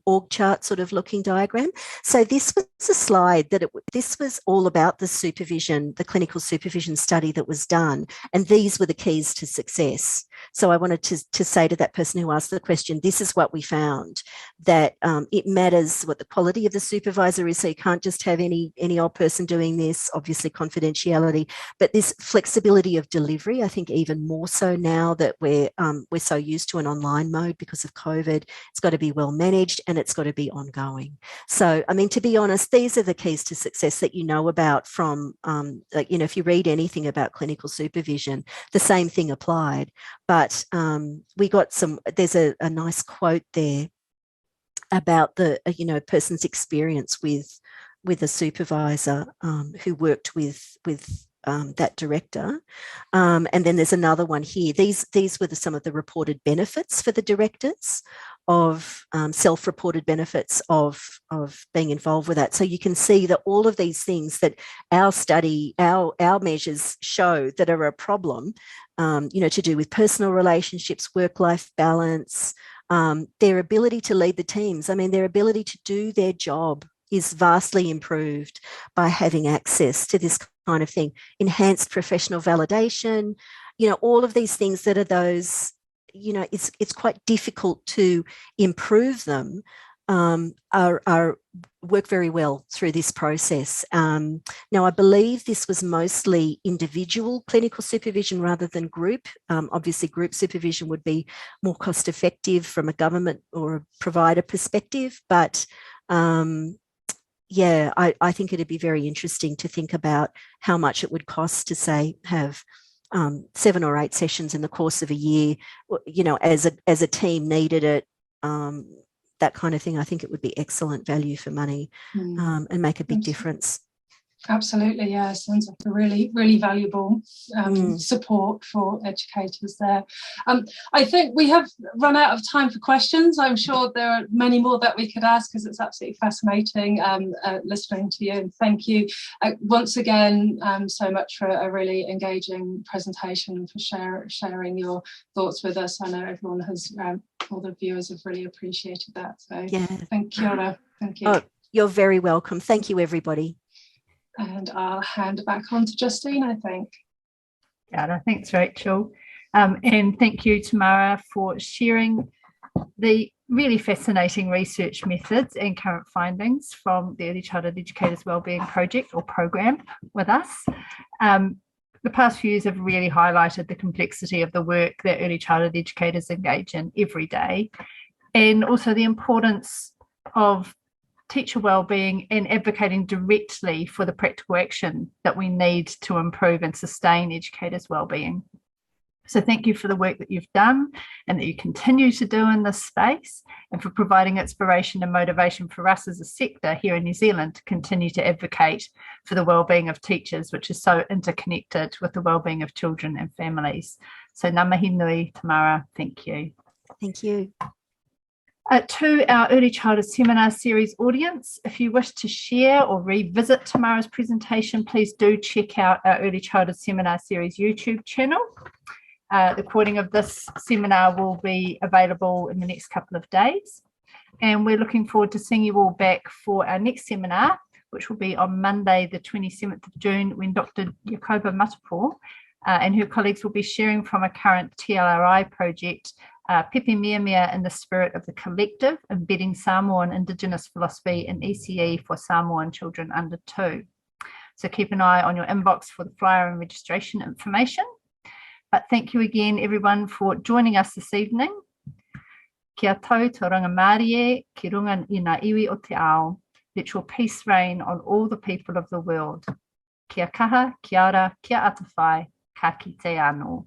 org chart sort of looking diagram? So this was a slide that this was all about the supervision, the clinical supervision study that was done, and these were the keys to success. So I wanted to say to that person who asked the question, this is what we found, that it matters what the quality of the supervisor is. So you can't just have any old person doing this, obviously confidentiality, but this flexibility of delivery, I think even more so now that we're so used to an online mode because of COVID. It's got to be well managed and it's got to be ongoing. So, I mean, to be honest, these are the keys to success that you know about from, like, you know, if you read anything about clinical supervision, the same thing applied. But we got there's a nice quote there about the, you know, person's experience with a supervisor who worked with that director. And then there's another one here. These were some of the reported benefits for the directors of self-reported benefits of being involved with that. So you can see that all of these things that our study, our measures show that are a problem, you know, to do with personal relationships, work-life balance, their ability to lead the teams. I mean, their ability to do their job is vastly improved by having access to this kind of thing. Enhanced professional validation, you know, all of these things that are those, you know, it's quite difficult to improve them, are work very well through this process. Now, I believe this was mostly individual clinical supervision rather than group. Obviously, group supervision would be more cost effective from a government or a provider perspective, but yeah, I think it'd be very interesting to think about how much it would cost to, say, have 7 or 8 sessions in the course of a year, you know, as a team needed it, that kind of thing. I think it would be excellent value for money and make a big difference.
Absolutely, yeah. Sounds like a really, really valuable support for educators there. I think we have run out of time for questions. I'm sure there are many more that we could ask because it's absolutely fascinating listening to you. And thank you once again so much for a really engaging presentation and for sharing your thoughts with us. I know everyone has, all the viewers have really appreciated that. So
yeah.
Thank you. Thank you.
Oh, you're very welcome. Thank you, everybody.
And I'll hand it back on to Justine, I think.
Yeah, thanks, Rachel. And thank you, Tamara, for sharing the really fascinating research methods and current findings from the Early Childhood Educators Wellbeing Project or program with us. The past few years have really highlighted the complexity of the work that early childhood educators engage in every day, and also the importance of teacher wellbeing and advocating directly for the practical action that we need to improve and sustain educators' wellbeing. So thank you for the work that you've done and that you continue to do in this space, and for providing inspiration and motivation for us as a sector here in New Zealand to continue to advocate for the wellbeing of teachers, which is so interconnected with the wellbeing of children and families. So ngā mihi nui, Tamara, thank you.
Thank you.
To our Early Childhood Seminar Series audience, if you wish to share or revisit Tamara's presentation, please do check out our Early Childhood Seminar Series YouTube channel. The recording of this seminar will be available in the next couple of days. And we're looking forward to seeing you all back for our next seminar, which will be on Monday, the 27th of June, when Dr. Jacoba Matapo and her colleagues will be sharing from a current TLRI project, Pepe Mia Mia in the Spirit of the Collective, embedding Samoan Indigenous philosophy in ECE for Samoan children under 2. So keep an eye on your inbox for the flyer and registration information. But thank you again, everyone, for joining us this evening. Kia tau te rangamarie, ki runga i ngā iwi o te ao. Let your peace reign on all the people of the world. Kia kaha, kia ora, kia atawhai, ka kite anō.